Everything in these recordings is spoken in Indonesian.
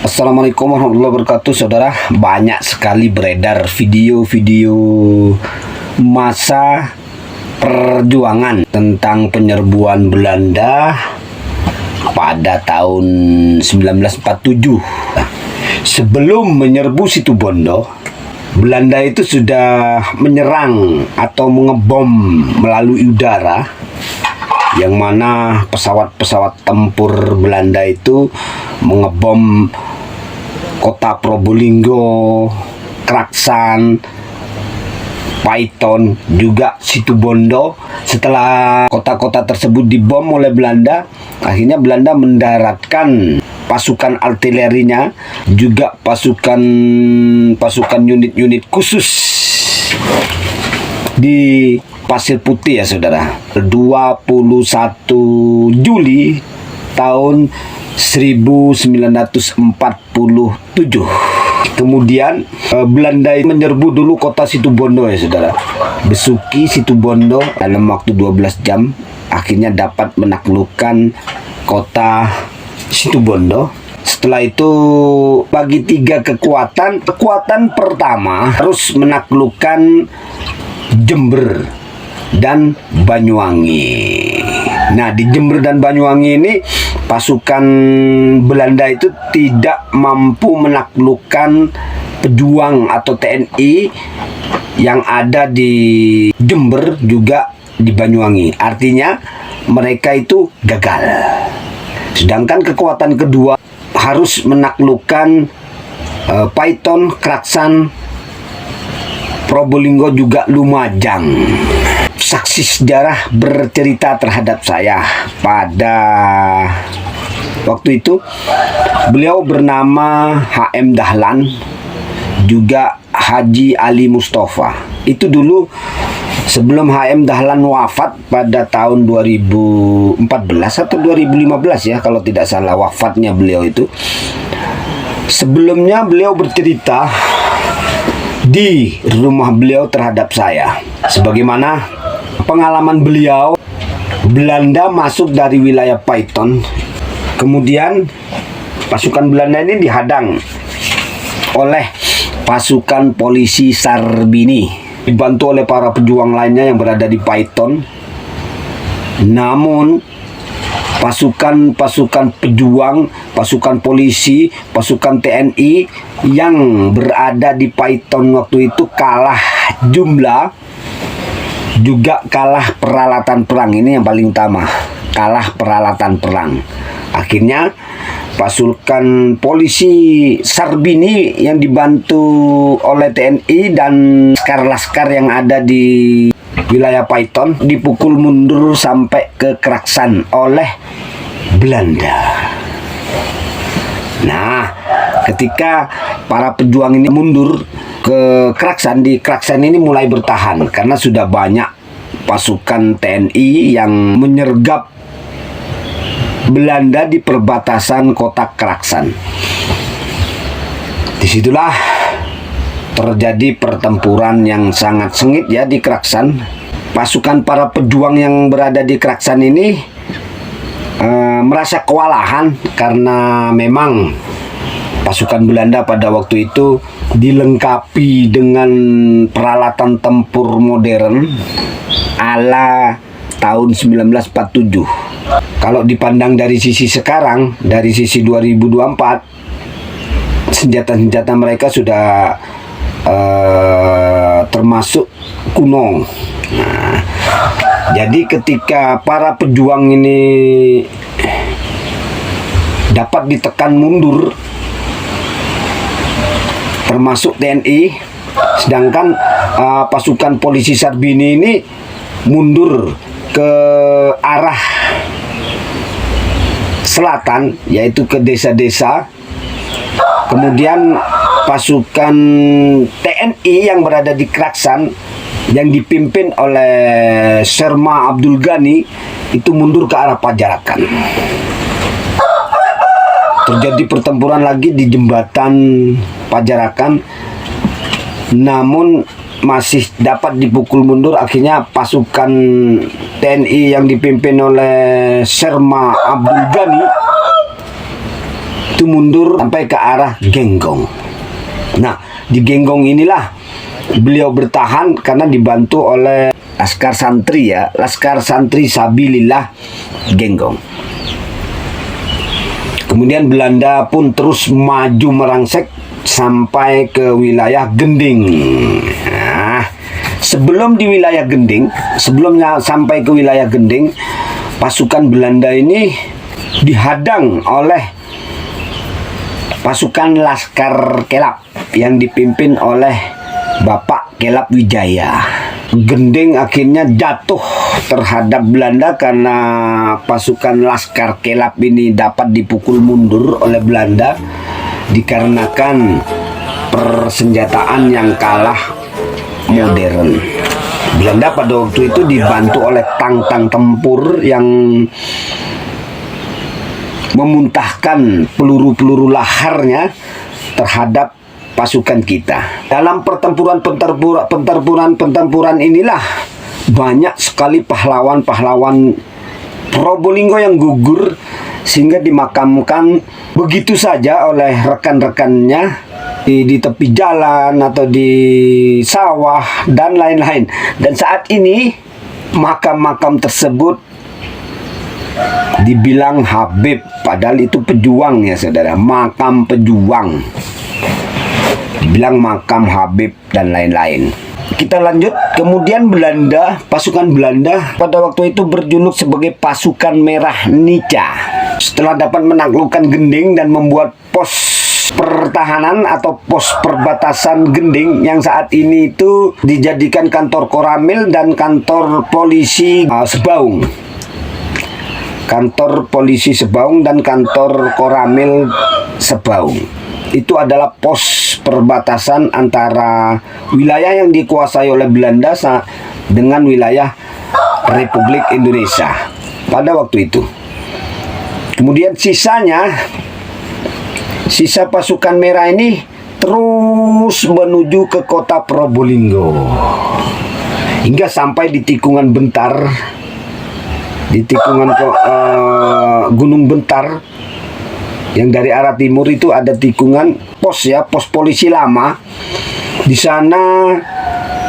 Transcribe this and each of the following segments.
Assalamualaikum warahmatullahi wabarakatuh, saudara. Banyak sekali beredar video-video masa perjuangan tentang penyerbuan Belanda pada tahun 1947. Sebelum menyerbu Situbondo, Belanda itu sudah menyerang atau mengebom melalui udara, yang mana pesawat-pesawat tempur Belanda itu mengebom kota Probolinggo, Kraksan, Paiton, juga Situbondo. Setelah kota-kota tersebut dibom oleh Belanda, akhirnya Belanda mendaratkan pasukan artilerinya, juga pasukan unit-unit khusus di Pasir Putih, ya saudara. 21 Juli tahun 1947. Kemudian Belanda menyerbu dulu kota Situbondo, ya saudara. Besuki Situbondo dalam waktu 12 jam akhirnya dapat menaklukkan kota Situbondo. Setelah itu bagi tiga kekuatan. Kekuatan pertama harus menaklukkan Jember dan Banyuwangi. Nah, di Jember dan Banyuwangi ini pasukan Belanda itu tidak mampu menaklukkan pejuang atau TNI yang ada di Jember juga di Banyuwangi. Artinya mereka itu gagal. Sedangkan kekuatan kedua harus menaklukkan Paiton, Kraksan, Probolinggo, juga Lumajang. Saksi sejarah bercerita terhadap saya pada waktu itu. Beliau bernama HM Dahlan, juga Haji Ali Mustafa. Itu dulu sebelum HM Dahlan wafat pada tahun 2014 atau 2015, ya kalau tidak salah wafatnya beliau itu. Sebelumnya beliau bercerita di rumah beliau terhadap saya. Sebagaimana pengalaman beliau, Belanda masuk dari wilayah Paiton. Kemudian pasukan Belanda ini dihadang oleh pasukan polisi Sarbini, dibantu oleh para pejuang lainnya yang berada di Paiton. Namun pasukan pejuang, pasukan polisi, pasukan TNI yang berada di Paiton waktu itu kalah jumlah, juga kalah peralatan perang. Ini yang paling utama, kalah peralatan perang. Akhirnya pasukan polisi Sarbini yang dibantu oleh TNI dan laskar-laskar yang ada di wilayah Paiton dipukul mundur sampai ke Kraksan oleh Belanda. Nah, ketika para pejuang ini mundur ke Kraksan, di Kraksan ini mulai bertahan karena sudah banyak pasukan TNI yang menyergap Belanda di perbatasan kota Kraksan. Disitulah terjadi pertempuran yang sangat sengit, ya, di Kraksan. Pasukan para pejuang yang berada di Kraksan ini merasa kewalahan karena memang pasukan Belanda pada waktu itu dilengkapi dengan peralatan tempur modern ala tahun 1947. Kalau dipandang dari sisi sekarang, dari sisi 2024, senjata-senjata mereka sudah termasuk kuno. Nah, jadi ketika para pejuang ini dapat ditekan mundur, termasuk TNI, sedangkan pasukan polisi Sarbini ini mundur ke arah selatan, yaitu ke desa-desa. Kemudian pasukan TNI yang berada di Kraksan yang dipimpin oleh Sherma Abdul Ghani itu mundur ke arah Pajarakan. Terjadi pertempuran lagi di jembatan Pajarakan, namun masih dapat dipukul mundur. Akhirnya pasukan TNI yang dipimpin oleh Sherma Abdul Ghani itu mundur sampai ke arah Genggong. Nah, di Genggong inilah beliau bertahan karena dibantu oleh Laskar Santri ya, Laskar Santri Sabilillah Genggong. Kemudian Belanda pun terus maju merangsek sampai ke wilayah Gending. Nah, sebelum di wilayah Gending, sebelumnya sampai ke wilayah Gending, pasukan Belanda ini dihadang oleh pasukan Laskar Kelap yang dipimpin oleh Bapak Kelap Wijaya. Gending akhirnya jatuh terhadap Belanda karena pasukan Laskar Kelap ini dapat dipukul mundur oleh Belanda dikarenakan persenjataan yang kalah modern. Belanda pada waktu itu dibantu oleh tang-tang tempur yang memuntahkan peluru-peluru laharnya terhadap pasukan kita. Dalam pertempuran inilah banyak sekali pahlawan-pahlawan Probolinggo yang gugur sehingga dimakamkan begitu saja oleh rekan-rekannya di tepi jalan atau di sawah dan lain-lain. Dan saat ini makam-makam tersebut dibilang Habib, padahal itu pejuang ya saudara, makam pejuang, dibilang makam Habib dan lain-lain. Kita lanjut. Kemudian Belanda, pasukan Belanda pada waktu itu berjuluk sebagai pasukan Merah Nica. Setelah dapat menaklukkan Gending dan membuat pos pertahanan atau pos perbatasan Gending yang saat ini itu dijadikan kantor Koramil dan kantor polisi Sebaung. Kantor polisi Sebaung dan kantor Koramil Sebaung. Itu adalah pos perbatasan antara wilayah yang dikuasai oleh Belanda dengan wilayah Republik Indonesia pada waktu itu. Kemudian sisa pasukan merah ini terus menuju ke kota Probolinggo hingga sampai di tikungan Bentar, di tikungan Gunung Bentar. Yang dari arah timur itu ada tikungan pos ya, pos polisi lama. Di sana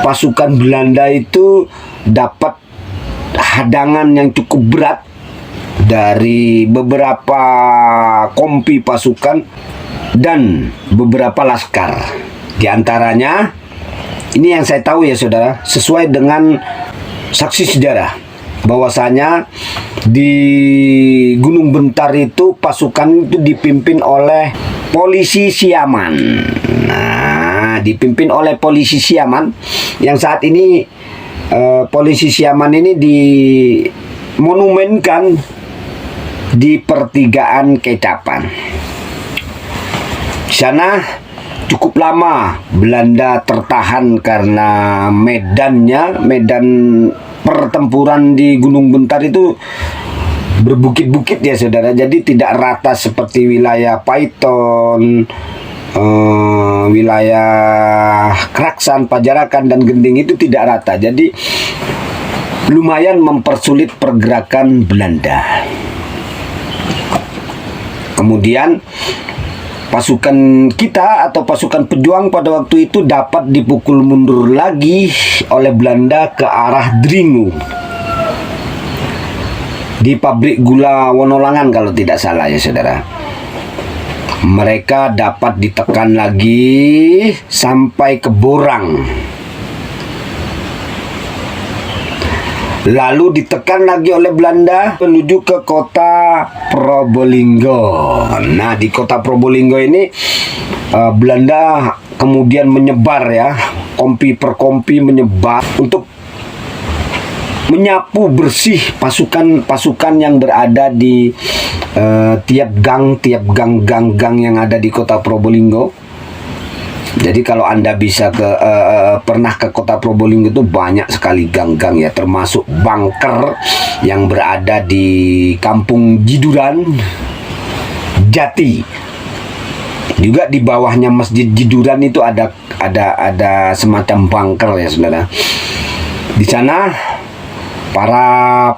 pasukan Belanda itu dapat hadangan yang cukup berat dari beberapa kompi pasukan dan beberapa laskar. Di antaranya, ini yang saya tahu ya saudara, sesuai dengan saksi sejarah, bahwasanya di Gunung Bentar itu pasukan itu dipimpin oleh polisi Siaman. Nah, dipimpin oleh polisi Siaman yang saat ini polisi Siaman ini dimonumenkan di pertigaan Kecapan. Di sana cukup lama Belanda tertahan karena medan pertempuran di Gunung Bentar itu berbukit-bukit ya saudara, jadi tidak rata seperti wilayah Paiton, wilayah Kraksan, Pajarakan dan Gending itu tidak rata, jadi lumayan mempersulit pergerakan Belanda. Kemudian pasukan kita atau pasukan pejuang pada waktu itu dapat dipukul mundur lagi oleh Belanda ke arah Dringu, di pabrik gula Wonolangan kalau tidak salah ya saudara. Mereka dapat ditekan lagi sampai ke Borang, lalu ditekan lagi oleh Belanda menuju ke kota Probolinggo. Nah, di kota Probolinggo ini Belanda kemudian menyebar ya, kompi per kompi menyebar untuk menyapu bersih pasukan-pasukan yang berada di tiap gang yang ada di kota Probolinggo. Jadi kalau Anda bisa pernah ke kota Probolinggo itu banyak sekali gang-gang ya, termasuk bunker yang berada di Kampung Jiduran, Jati. Juga di bawahnya Masjid Jiduran itu ada semacam bunker ya saudara. Di sana para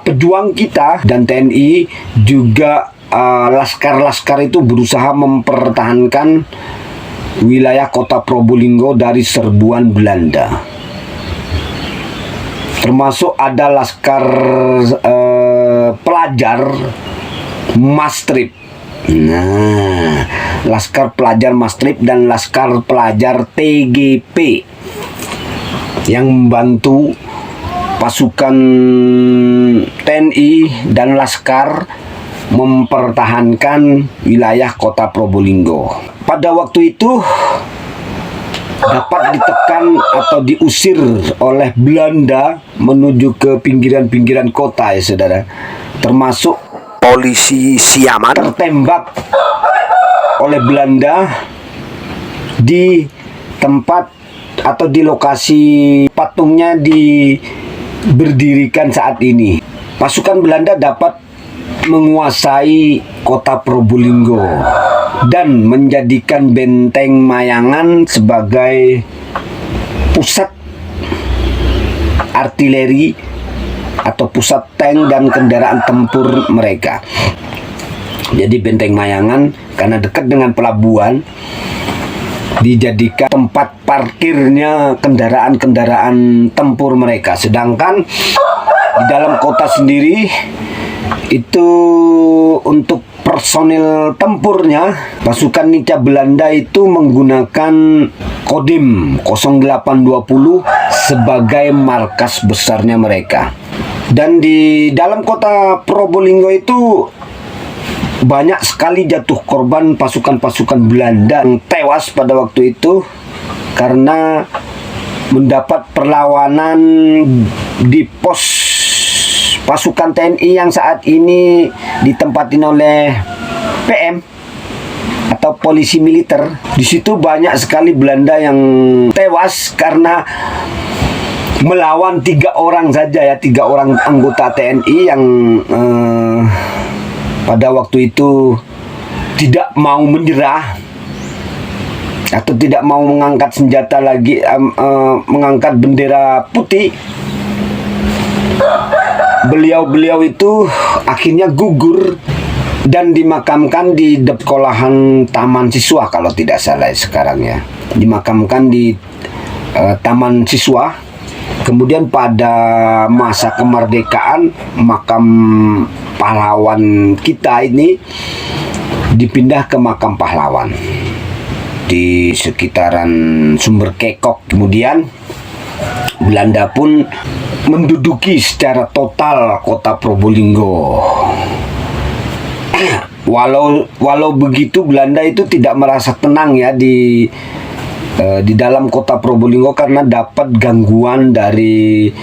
pejuang kita dan TNI juga laskar-laskar itu berusaha mempertahankan wilayah kota Probolinggo dari serbuan Belanda. Termasuk ada laskar pelajar Mastrip. Nah, laskar pelajar Mastrip dan laskar pelajar TGP yang membantu pasukan TNI dan laskar mempertahankan wilayah kota Probolinggo. Pada waktu itu dapat ditekan atau diusir oleh Belanda menuju ke pinggiran-pinggiran kota ya saudara. Termasuk polisi Siaman tertembak oleh Belanda di tempat atau di lokasi patungnya berdirikan saat ini. Pasukan Belanda dapat menguasai kota Probolinggo dan menjadikan Benteng Mayangan sebagai pusat artileri atau pusat tank dan kendaraan tempur mereka. Jadi Benteng Mayangan karena dekat dengan pelabuhan dijadikan tempat parkirnya kendaraan-kendaraan tempur mereka. Sedangkan di dalam kota sendiri itu untuk personil tempurnya, pasukan Nica Belanda itu menggunakan Kodim 0820 sebagai markas besarnya mereka. Dan di dalam kota Probolinggo itu banyak sekali jatuh korban pasukan-pasukan Belanda yang tewas pada waktu itu karena mendapat perlawanan di pos pasukan TNI yang saat ini ditempatin oleh PM atau polisi militer. Di situ banyak sekali Belanda yang tewas karena melawan 3 orang saja ya, 3 orang anggota TNI yang pada waktu itu tidak mau menyerah atau tidak mau mengangkat senjata lagi, mengangkat bendera putih. Beliau itu akhirnya gugur dan dimakamkan di sekolahan Taman Siswa kalau tidak salah sekarang ya. Dimakamkan di Taman Siswa. Kemudian pada masa kemerdekaan makam pahlawan kita ini dipindah ke makam pahlawan di sekitaran Sumber Kekok. Kemudian Belanda pun menduduki secara total kota Probolinggo. Walau begitu Belanda itu tidak merasa tenang ya di dalam kota Probolinggo karena dapat gangguan dari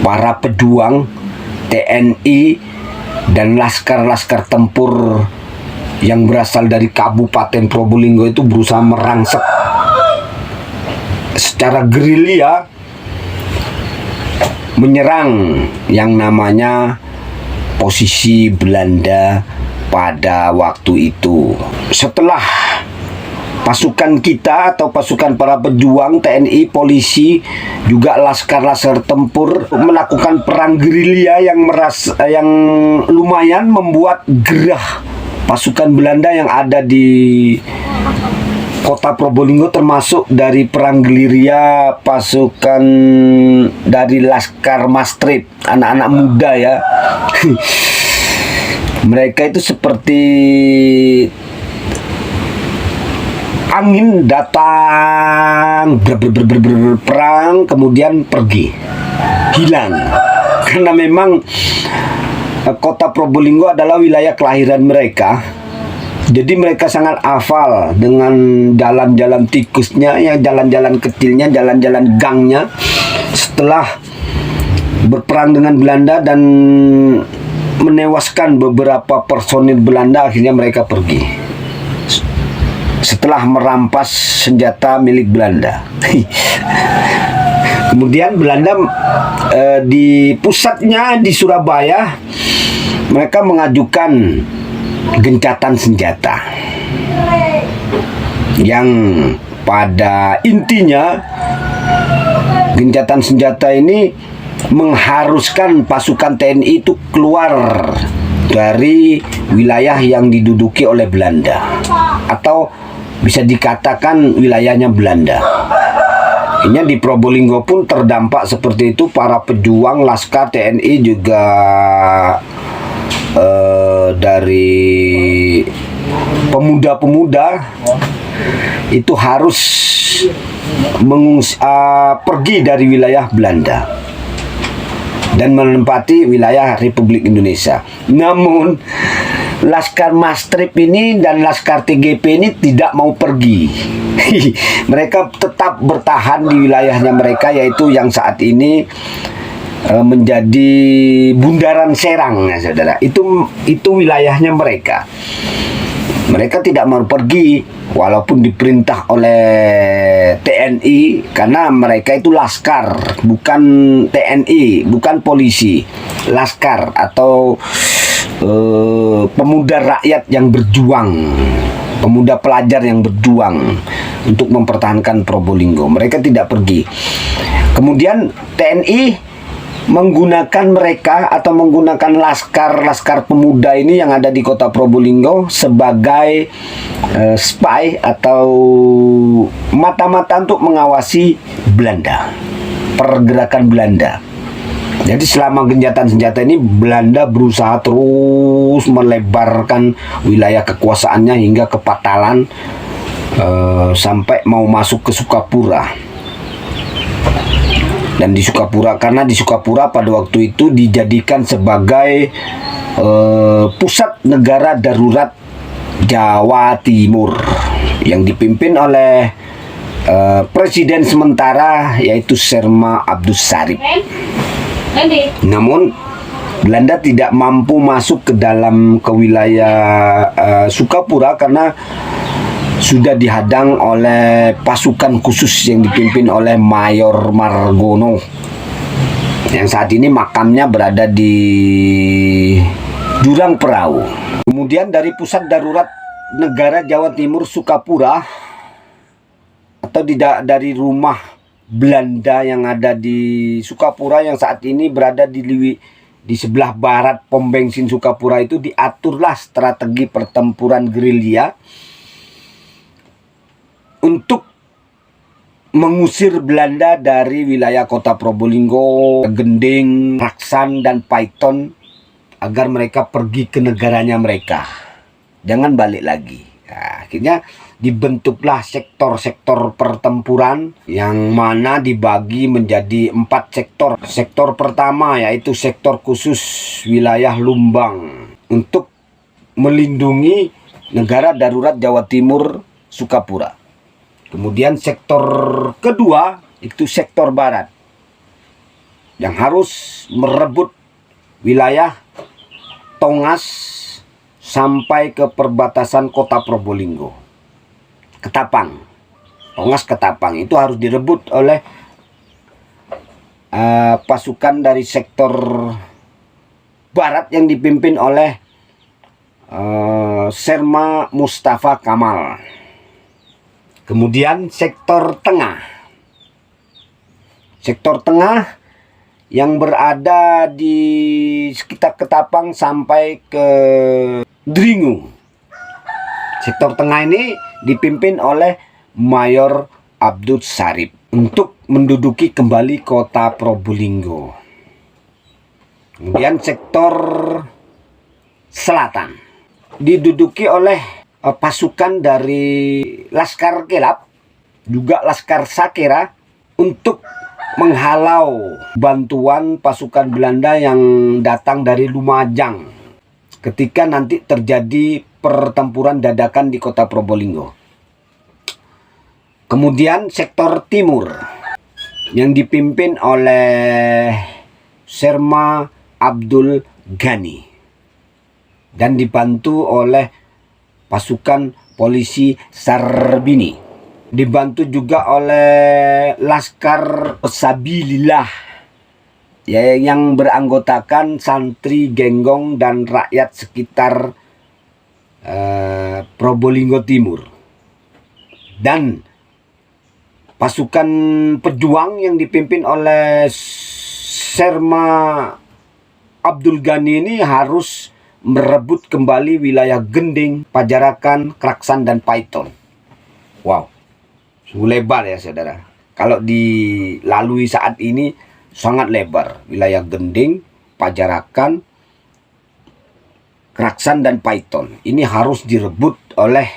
para pejuang TNI dan laskar-laskar tempur yang berasal dari Kabupaten Probolinggo itu berusaha merangsek secara gerilya menyerang yang namanya posisi Belanda pada waktu itu. Setelah pasukan kita atau pasukan para pejuang TNI, polisi, juga laskar-laskar tempur melakukan perang gerilya yang lumayan membuat gerah pasukan Belanda yang ada di kota Probolinggo, termasuk dari perang gerilya pasukan dari Laskar Mastrip, anak-anak muda ya. Mereka itu seperti angin datang, perang, kemudian pergi, hilang. Karena memang kota Probolinggo adalah wilayah kelahiran mereka. Jadi mereka sangat hafal dengan jalan-jalan tikusnya, ya jalan-jalan kecilnya, jalan-jalan gangnya. Setelah berperang dengan Belanda dan menewaskan beberapa personil Belanda, akhirnya mereka pergi. Setelah merampas senjata milik Belanda. Kemudian Belanda di pusatnya di Surabaya, mereka mengajukan gencatan senjata yang pada intinya gencatan senjata ini mengharuskan pasukan TNI itu keluar dari wilayah yang diduduki oleh Belanda, atau bisa dikatakan wilayahnya Belanda. Ini di Probolinggo pun terdampak seperti itu. Para pejuang Laskar TNI juga dari pemuda-pemuda itu harus pergi dari wilayah Belanda dan menempati wilayah Republik Indonesia. Namun Laskar Mastrip ini dan Laskar TGP ini tidak mau pergi. Mereka tetap bertahan di wilayahnya mereka, yaitu yang saat ini menjadi Bundaran Serang, ya saudara. Itu wilayahnya mereka. Mereka tidak mau pergi walaupun diperintah oleh TNI, karena mereka itu laskar, bukan TNI, bukan polisi. Laskar atau pemuda rakyat yang berjuang, pemuda pelajar yang berjuang untuk mempertahankan Probolinggo. Mereka tidak pergi. Kemudian TNI menggunakan mereka atau menggunakan laskar pemuda ini yang ada di kota Probolinggo sebagai spy atau mata-mata untuk mengawasi Belanda, pergerakan Belanda. Jadi selama genjatan senjata ini Belanda berusaha terus melebarkan wilayah kekuasaannya hingga ke Patalan, sampai mau masuk ke Sukapura. Dan di Sukapura, karena di Sukapura pada waktu itu dijadikan sebagai pusat negara darurat Jawa Timur yang dipimpin oleh presiden sementara, yaitu Serma Abdus Sarip. Namun Belanda tidak mampu masuk ke wilayah Sukapura karena sudah dihadang oleh pasukan khusus yang dipimpin oleh Mayor Margono, yang saat ini makamnya berada di Jurang Perahu. Kemudian dari pusat darurat negara Jawa Timur Sukapura, atau dari rumah Belanda yang ada di Sukapura, yang saat ini berada di sebelah barat pom bensin Sukapura, itu diaturlah strategi pertempuran gerilya untuk mengusir Belanda dari wilayah kota Probolinggo, Gending, Raksan, dan Paiton, agar mereka pergi ke negaranya mereka, jangan balik lagi. Nah, akhirnya dibentuklah sektor-sektor pertempuran yang mana dibagi menjadi 4 sektor. Sektor pertama yaitu sektor khusus wilayah Lumbang untuk melindungi negara darurat Jawa Timur Sukapura. Kemudian sektor kedua itu sektor barat yang harus merebut wilayah Tongas sampai ke perbatasan kota Probolinggo. Ketapang, Tongas Ketapang itu harus direbut oleh pasukan dari sektor barat yang dipimpin oleh Serma Mustafa Kamal. Kemudian sektor tengah. Sektor tengah yang berada di sekitar Ketapang sampai ke Dringu. Sektor tengah ini dipimpin oleh Mayor Abdul Sarip untuk menduduki kembali kota Probolinggo. Kemudian sektor selatan diduduki oleh pasukan dari Laskar Kelap, juga Laskar Sakera, untuk menghalau bantuan pasukan Belanda yang datang dari Lumajang ketika nanti terjadi pertempuran dadakan di kota Probolinggo. Kemudian sektor timur yang dipimpin oleh Serma Abdul Ghani dan dibantu oleh pasukan polisi Sarbini, dibantu juga oleh Laskar Sabilillah yang beranggotakan santri, genggong, dan rakyat sekitar Probolinggo Timur, dan pasukan pejuang yang dipimpin oleh Serma Abdul Ghani ini harus merebut kembali wilayah Gending, Pajarakan, Kraksan, dan Paiton. Wow, sungguh lebar ya saudara. Kalau dilalui saat ini sangat lebar. Wilayah Gending, Pajarakan, Kraksan, dan Paiton. Ini harus direbut oleh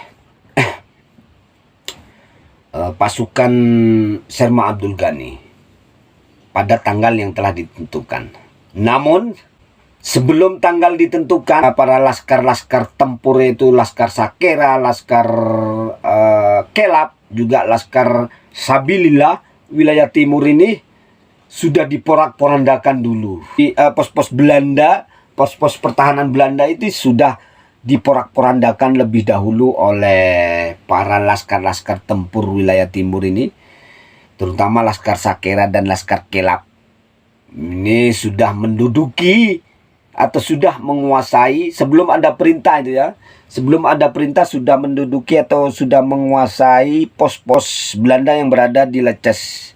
pasukan Sherma Abdul Ghani pada tanggal yang telah ditentukan. Namun sebelum tanggal ditentukan, para laskar-laskar tempur itu Laskar Sakera, Laskar Kelap, juga Laskar Sabilillah wilayah timur ini sudah diporak-porandakan dulu. Pos-pos Belanda, pos-pos pertahanan Belanda itu sudah diporak-porandakan lebih dahulu oleh para laskar-laskar tempur wilayah timur ini, terutama Laskar Sakera dan Laskar Kelap. Ini sudah menduduki atau sudah menguasai sebelum ada perintah itu ya. Sebelum ada perintah sudah menduduki atau sudah menguasai pos-pos Belanda yang berada di Leces,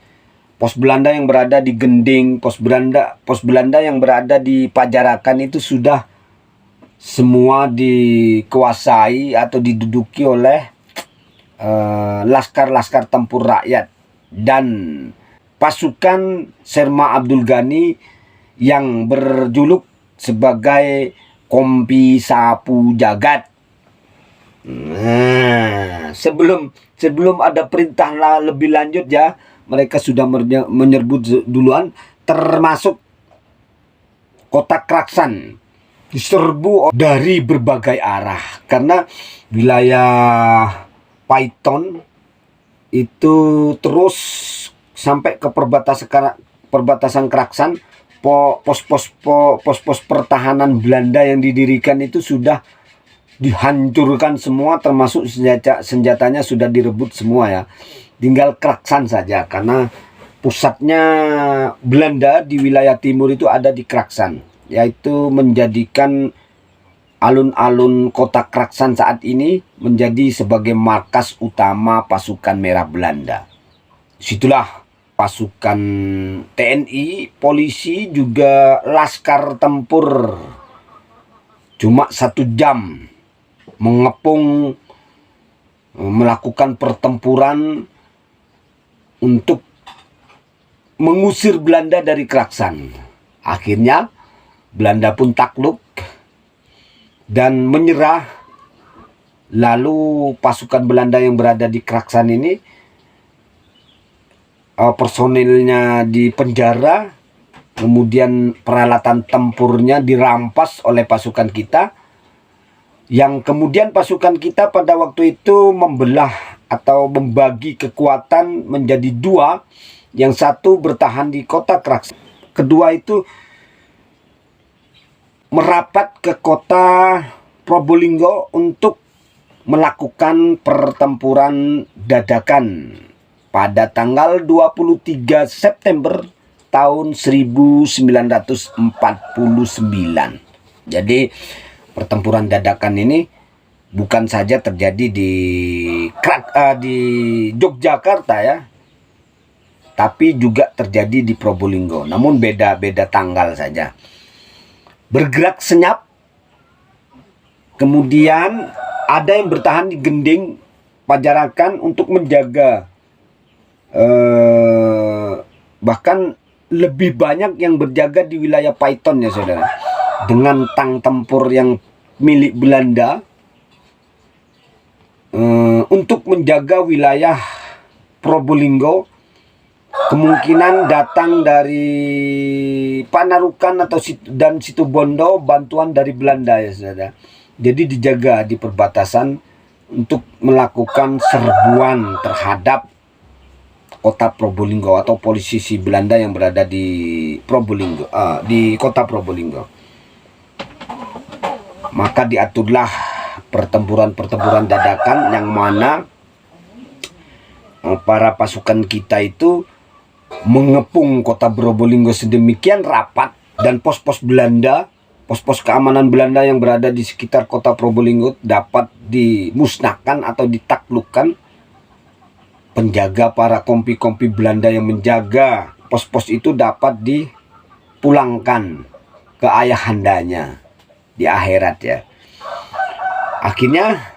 pos Belanda yang berada di Gending, pos Belanda yang berada di Pajarakan itu sudah semua dikuasai atau diduduki oleh laskar-laskar tempur rakyat dan pasukan Sherma Abdul Ghani yang berjuluk sebagai Kompi Sapu Jagat. Nah, sebelum ada perintah lebih lanjut ya, mereka sudah menyerbu duluan, termasuk kota Kraksan diserbu dari berbagai arah karena wilayah Paiton itu terus sampai ke perbatasan Kraksan. Pos-pos pertahanan Belanda yang didirikan itu sudah dihancurkan semua, termasuk senjatanya sudah direbut semua ya. Tinggal Kraksan saja karena pusatnya Belanda di wilayah timur itu ada di Kraksan, yaitu menjadikan alun-alun kota Kraksan saat ini menjadi sebagai markas utama pasukan merah Belanda. Situlah pasukan TNI, polisi, juga laskar tempur cuma 1 jam mengepung, melakukan pertempuran untuk mengusir Belanda dari Kraksan. Akhirnya Belanda pun takluk dan menyerah. Lalu pasukan Belanda yang berada di Kraksan ini personilnya dipenjara, kemudian peralatan tempurnya dirampas oleh pasukan kita, yang kemudian pasukan kita pada waktu itu membelah atau membagi kekuatan menjadi 2. Yang satu bertahan di kota Kraksan, kedua itu merapat ke kota Probolinggo untuk melakukan pertempuran dadakan pada tanggal 23 September tahun 1949. Jadi pertempuran dadakan ini bukan saja terjadi di Yogyakarta ya, tapi juga terjadi di Probolinggo, namun beda-beda tanggal saja. Bergerak senyap, kemudian ada yang bertahan di Gending, Pajarakan untuk menjaga, bahkan lebih banyak yang berjaga di wilayah Paiton ya saudara, dengan tang tempur yang milik Belanda untuk menjaga wilayah Probolinggo. Kemungkinan datang dari Panarukan dan Situbondo bantuan dari Belanda ya saudara. Jadi dijaga di perbatasan untuk melakukan serbuan terhadap kota Probolinggo atau posisi Belanda yang berada di Probolinggo, di kota Probolinggo. Maka diaturlah pertempuran dadakan yang mana para pasukan kita itu mengepung kota Probolinggo sedemikian rapat, dan pos-pos Belanda, pos-pos keamanan Belanda yang berada di sekitar kota Probolinggo dapat dimusnahkan atau ditaklukkan. Penjaga, para kompi-kompi Belanda yang menjaga pos-pos itu dapat dipulangkan ke ayahandanya. di akhirat ya. Akhirnya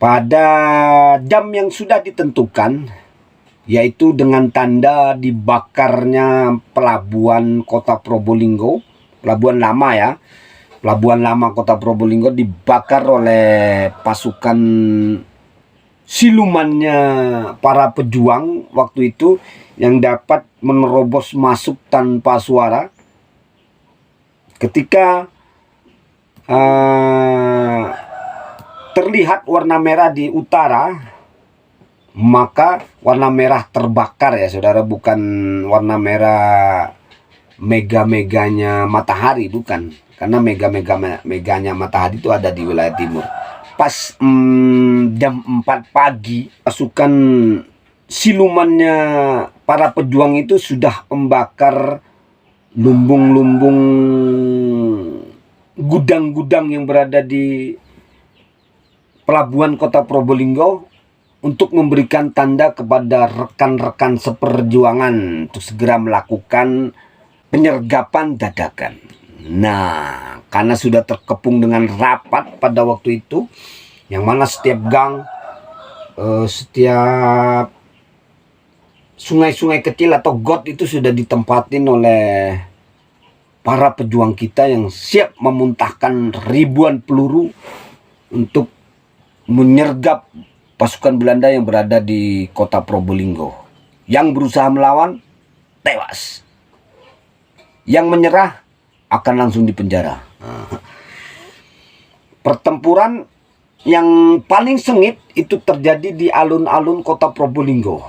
pada jam yang sudah ditentukan, yaitu dengan tanda dibakarnya pelabuhan kota Probolinggo, pelabuhan lama ya, pelabuhan lama kota Probolinggo dibakar oleh pasukan silumannya para pejuang waktu itu yang dapat menerobos masuk tanpa suara. Ketika terlihat warna merah di utara, maka warna merah terbakar ya saudara, bukan warna merah mega-meganya matahari, bukan, karena meganya matahari itu ada di wilayah timur. Pas jam 4 pagi pasukan silumannya para pejuang itu sudah membakar lumbung-lumbung gudang-gudang yang berada di pelabuhan kota Probolinggo untuk memberikan tanda kepada rekan-rekan seperjuangan untuk segera melakukan penyergapan dadakan. Nah, karena sudah terkepung dengan rapat pada waktu itu, yang mana setiap gang, setiap sungai-sungai kecil atau got itu sudah ditempatin oleh para pejuang kita yang siap memuntahkan ribuan peluru untuk menyergap pasukan Belanda yang berada di kota Probolinggo. Yang berusaha melawan tewas, yang menyerah akan langsung dipenjara. Pertempuran yang paling sengit itu terjadi di alun-alun kota Probolinggo.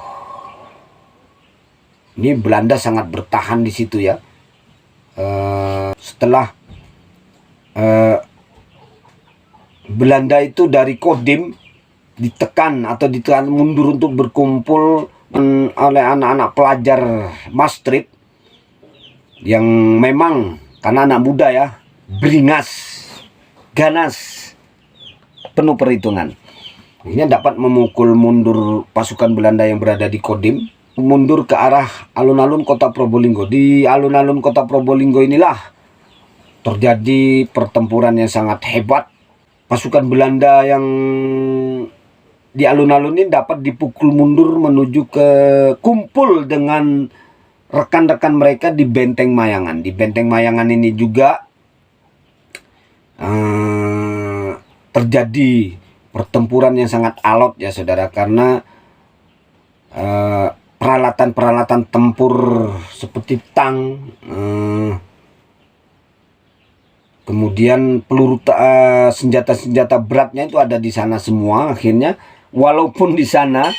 Ini Belanda sangat bertahan di situ ya. Setelah Belanda itu dari Kodim ditekan mundur untuk berkumpul oleh anak-anak pelajar Maastricht yang memang karena anak muda ya, beringas, ganas, penuh perhitungan. Ini dapat memukul mundur pasukan Belanda yang berada di Kodim, mundur ke arah alun-alun kota Probolinggo. Di alun-alun kota Probolinggo inilah terjadi pertempuran yang sangat hebat. Pasukan Belanda yang di alun-alun ini dapat dipukul mundur menuju ke kumpul dengan rekan-rekan mereka di Benteng Mayangan. Di Benteng Mayangan ini juga terjadi pertempuran yang sangat alot ya saudara, karena peralatan-peralatan tempur seperti tang, kemudian peluru, senjata-senjata beratnya itu ada di sana semua. Akhirnya walaupun di sana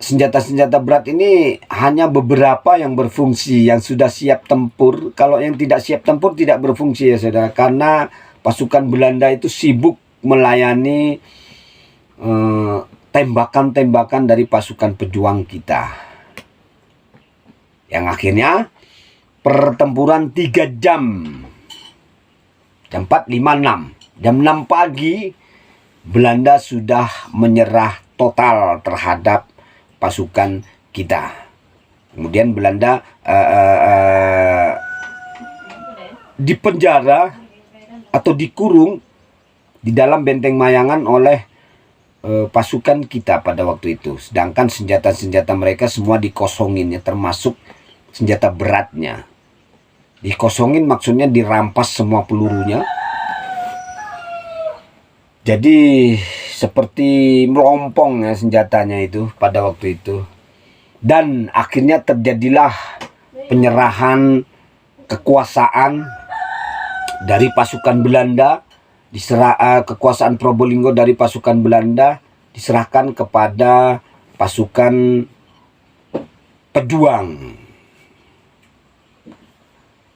senjata-senjata berat ini hanya beberapa yang berfungsi, yang sudah siap tempur. Kalau yang tidak siap tempur tidak berfungsi ya saudara, karena pasukan Belanda itu sibuk melayani tembakan-tembakan dari pasukan pejuang kita. Yang akhirnya pertempuran 3 jam. Jam 4, 5, 6. Jam 6 pagi Belanda sudah menyerah total terhadap pasukan kita. Kemudian Belanda dipenjara atau dikurung di dalam Benteng Mayangan oleh pasukan kita pada waktu itu. Sedangkan senjata-senjata mereka semua dikosongin ya, termasuk senjata beratnya. Dikosongin maksudnya dirampas semua pelurunya. Jadi seperti melompong ya senjatanya itu pada waktu itu. Dan akhirnya terjadilah penyerahan kekuasaan dari pasukan Belanda. Kekuasaan Probolinggo dari pasukan Belanda diserahkan kepada pasukan pejuang.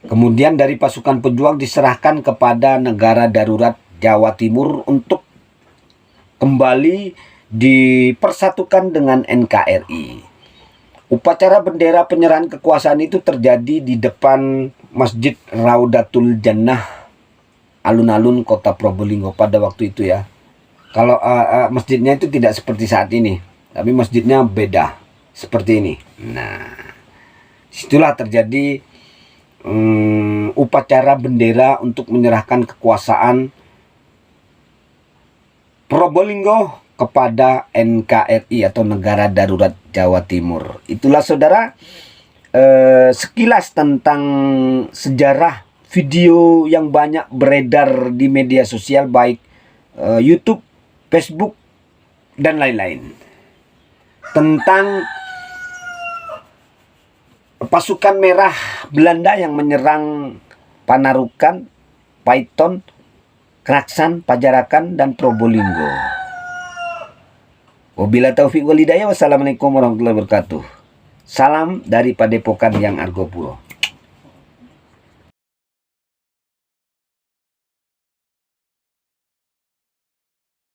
Kemudian dari pasukan pejuang diserahkan kepada negara darurat Jawa Timur untuk kembali dipersatukan dengan NKRI. Upacara bendera penyerahan kekuasaan itu terjadi di depan Masjid Raudatul Jannah, alun-alun kota Probolinggo pada waktu itu ya. Kalau masjidnya itu tidak seperti saat ini, tapi masjidnya beda seperti ini. Nah, situlah terjadi upacara bendera untuk menyerahkan kekuasaan Probolinggo kepada NKRI atau Negara Darurat Jawa Timur. Itulah saudara sekilas tentang sejarah video yang banyak beredar di media sosial baik YouTube, Facebook, dan lain-lain tentang pasukan merah Belanda yang menyerang Panarukan, Paiton, Kraksan, Pajarakan, dan Probolinggo. Wabillahi taufiq wal hidayah. Wassalamualaikum warahmatullahi wabarakatuh. Salam dari Padepokan yang Argopuro.